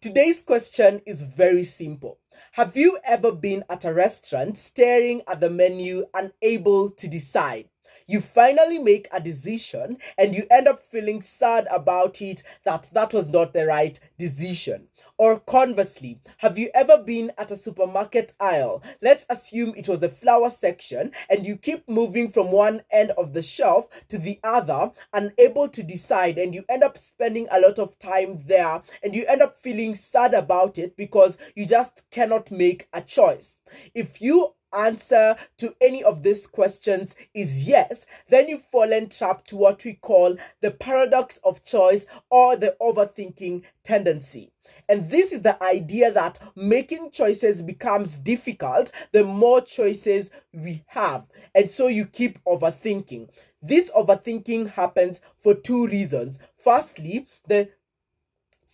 Today's question is very simple. Have you ever been at a restaurant staring at the menu, unable to decide? You finally make a decision and you end up feeling sad about it that was not the right decision. Or conversely, have you ever been at a supermarket aisle? Let's assume it was the flower section and you keep moving from one end of the shelf to the other, unable to decide, and you end up spending a lot of time there and you end up feeling sad about it because you just cannot make a choice. If you answer to any of these questions is yes, then you've fallen trapped to what we call the paradox of choice or the overthinking tendency. And this is the idea that making choices becomes difficult the more choices we have. And so you keep overthinking. This overthinking happens for two reasons. Firstly, the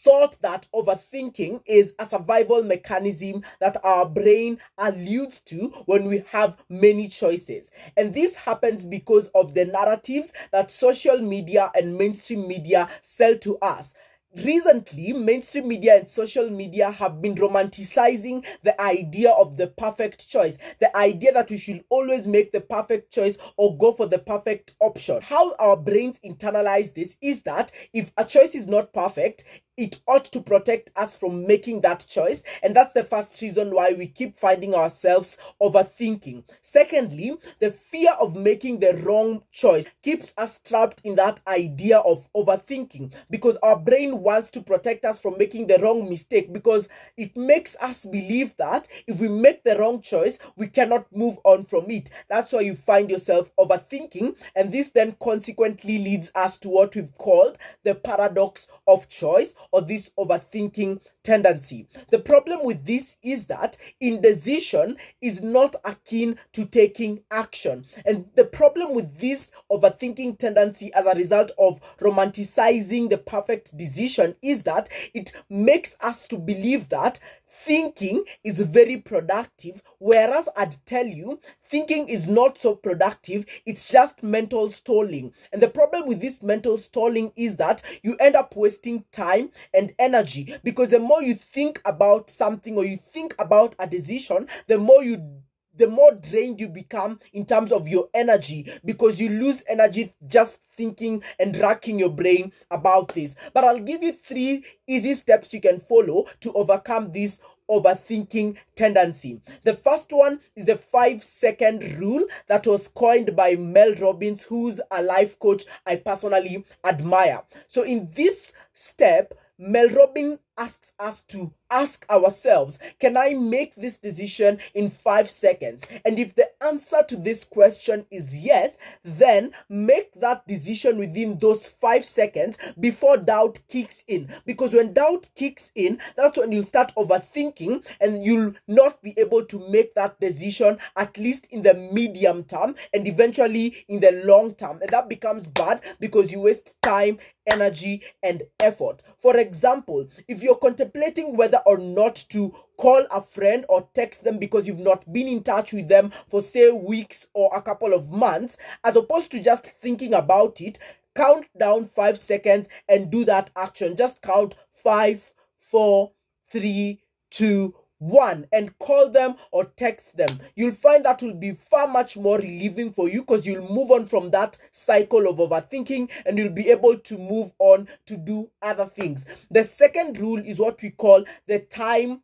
thought that overthinking is a survival mechanism that our brain alludes to when we have many choices. And this happens because of the narratives that social media and mainstream media sell to us. Recently, mainstream media and social media have been romanticizing the idea of the perfect choice, the idea that we should always make the perfect choice or go for the perfect option. How our brains internalize this is that if a choice is not perfect, it ought to protect us from making that choice. And that's the first reason why we keep finding ourselves overthinking. Secondly, the fear of making the wrong choice keeps us trapped in that idea of overthinking because our brain wants to protect us from making the wrong mistake, because it makes us believe that if we make the wrong choice, we cannot move on from it. That's why you find yourself overthinking. And this then consequently leads us to what we've called the paradox of choice, or this overthinking tendency. The problem with this is that indecision is not akin to taking action. And the problem with this overthinking tendency as a result of romanticizing the perfect decision is that it makes us to believe that thinking is very productive, whereas I'd tell you thinking is not so productive. It's just mental stalling. And the problem with this mental stalling is that you end up wasting time and energy, because the more you think about something or you think about a decision, the more drained you become in terms of your energy, because you lose energy just thinking and racking your brain about this. But I'll give you 3 easy steps you can follow to overcome this overthinking tendency. The first one is the 5-second rule that was coined by Mel Robbins, who's a life coach I personally admire. So in this step, Mel Robbins asks us to ask ourselves, can I make this decision in 5 seconds? And if the answer to this question is yes, then make that decision within those 5 seconds before doubt kicks in. Because when doubt kicks in, that's when you start overthinking and you'll not be able to make that decision, at least in the medium term and eventually in the long term. And that becomes bad because you waste time, energy, and effort. For example, if you're contemplating whether or not to call a friend or text them because you've not been in touch with them for, say, weeks or a couple of months, as opposed to just thinking about it, count down 5 seconds and do that action. Just count 5, 4, 3, 2, 1 and call them or text them. You'll find that will be far much more relieving for you, because you'll move on from that cycle of overthinking and you'll be able to move on to do other things. The second rule is what we call the time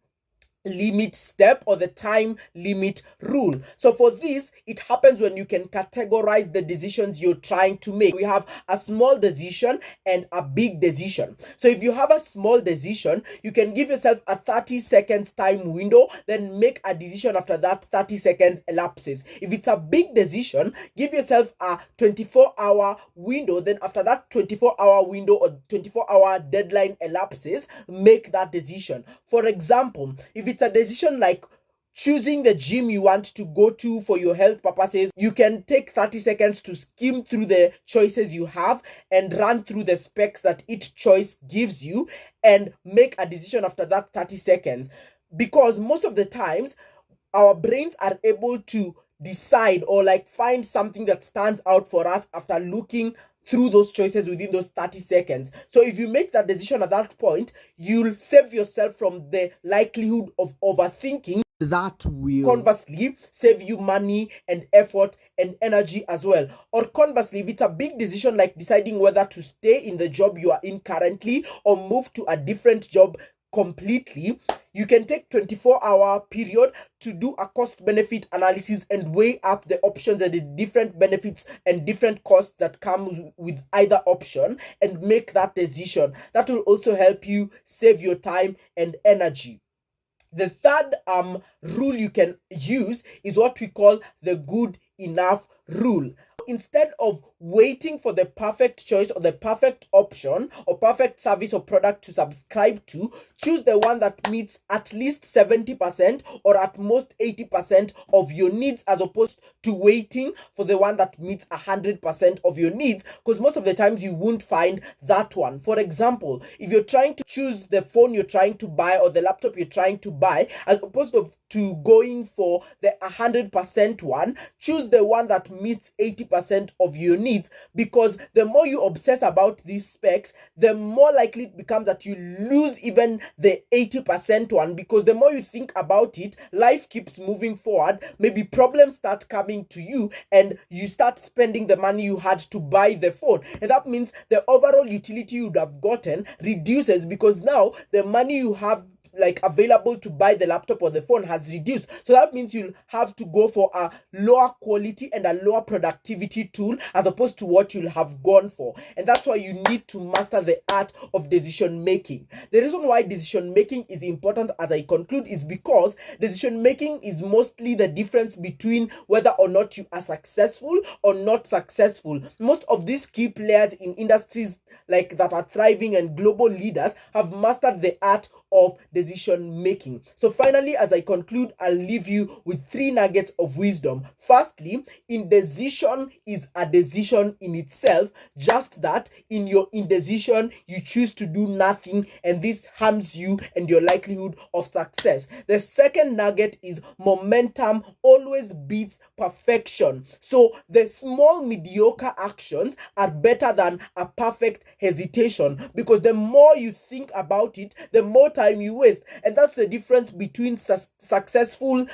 limit step, or the time limit rule. So for this, it happens when you can categorize the decisions you're trying to make. We have a small decision and a big decision. So if you have a small decision, you can give yourself a 30 seconds time window, then make a decision after that 30 seconds elapses. If it's a big decision, give yourself a 24-hour window, then after that 24-hour window or 24-hour deadline elapses, make that decision. For example, if it's a decision like choosing the gym you want to go to for your health purposes, you can take 30 seconds to skim through the choices you have and run through the specs that each choice gives you and make a decision after that 30 seconds. Because most of the times, our brains are able to decide or like find something that stands out for us after looking through those choices within those 30 seconds. So if you make that decision at that point, you'll save yourself from the likelihood of overthinking. That will conversely save you money and effort and energy as well. Or conversely, if it's a big decision like deciding whether to stay in the job you are in currently or move to a different job completely, you can take 24-hour period to do a cost benefit analysis and weigh up the options and the different benefits and different costs that come with either option and make that decision. That will also help you save your time and energy. The third rule you can use is what we call the good enough rule. Instead of waiting for the perfect choice or the perfect option or perfect service or product to subscribe to, choose the one that meets at least 70% or at most 80% of your needs, as opposed to waiting for the one that meets 100% of your needs, because most of the times you won't find that one. For example, if you're trying to choose the phone you're trying to buy or the laptop you're trying to buy, as opposed to going for the 100% one, choose the one that meets 80% of your needs, because the more you obsess about these specs, the more likely it becomes that you lose even the 80% one, because the more you think about it, life keeps moving forward, maybe problems start coming to you and you start spending the money you had to buy the phone, and that means the overall utility you would have gotten reduces, because now the money you have available to buy the laptop or the phone has reduced. So that means you'll have to go for a lower quality and a lower productivity tool as opposed to what you'll have gone for. And that's why you need to master the art of decision making. The reason why decision making is important, as I conclude, is because decision making is mostly the difference between whether or not you are successful or not successful. Most of these key players in industries that are thriving and global leaders have mastered the art of decision making. So finally, as I conclude, I'll leave you with 3 nuggets of wisdom. Firstly, indecision is a decision in itself, just that in your indecision you choose to do nothing, and this harms you and your likelihood of success. The second nugget is momentum always beats perfection. So the small mediocre actions are better than a perfect hesitation, because the more you think about it, the more time you waste. And that's the difference between successful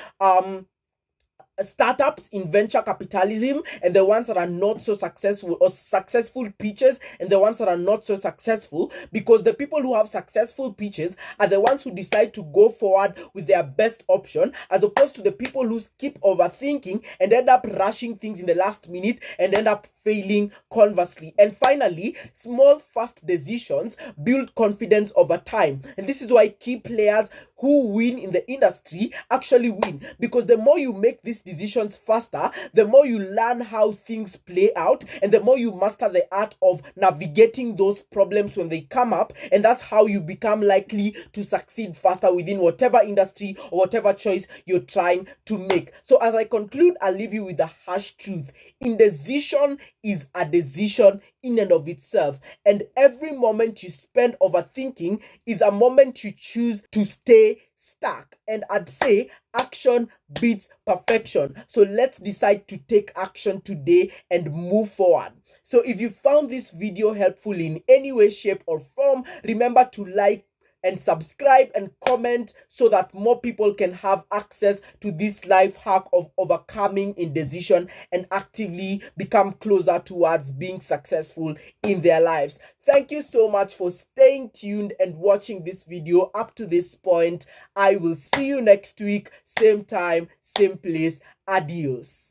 startups in venture capitalism and the ones that are not so successful, or successful pitches and the ones that are not so successful, because the people who have successful pitches are the ones who decide to go forward with their best option, as opposed to the people who keep overthinking and end up rushing things in the last minute and end up failing conversely. And finally, small fast decisions build confidence over time, and this is why key players who win in the industry actually win, because the more you make these decisions faster, the more you learn how things play out, and the more you master the art of navigating those problems when they come up, and that's how you become likely to succeed faster within whatever industry or whatever choice you're trying to make. So as I conclude, I'll leave you with the harsh truth: indecision is a decision in and of itself, and every moment you spend overthinking is a moment you choose to stay stuck. And I'd say action beats perfection. So let's decide to take action today and move forward. So if you found this video helpful in any way, shape, or form, remember to like and subscribe and comment so that more people can have access to this life hack of overcoming indecision and actively become closer towards being successful in their lives. Thank you so much for staying tuned and watching this video up to this point. I will see you next week, same time, same place. Adios.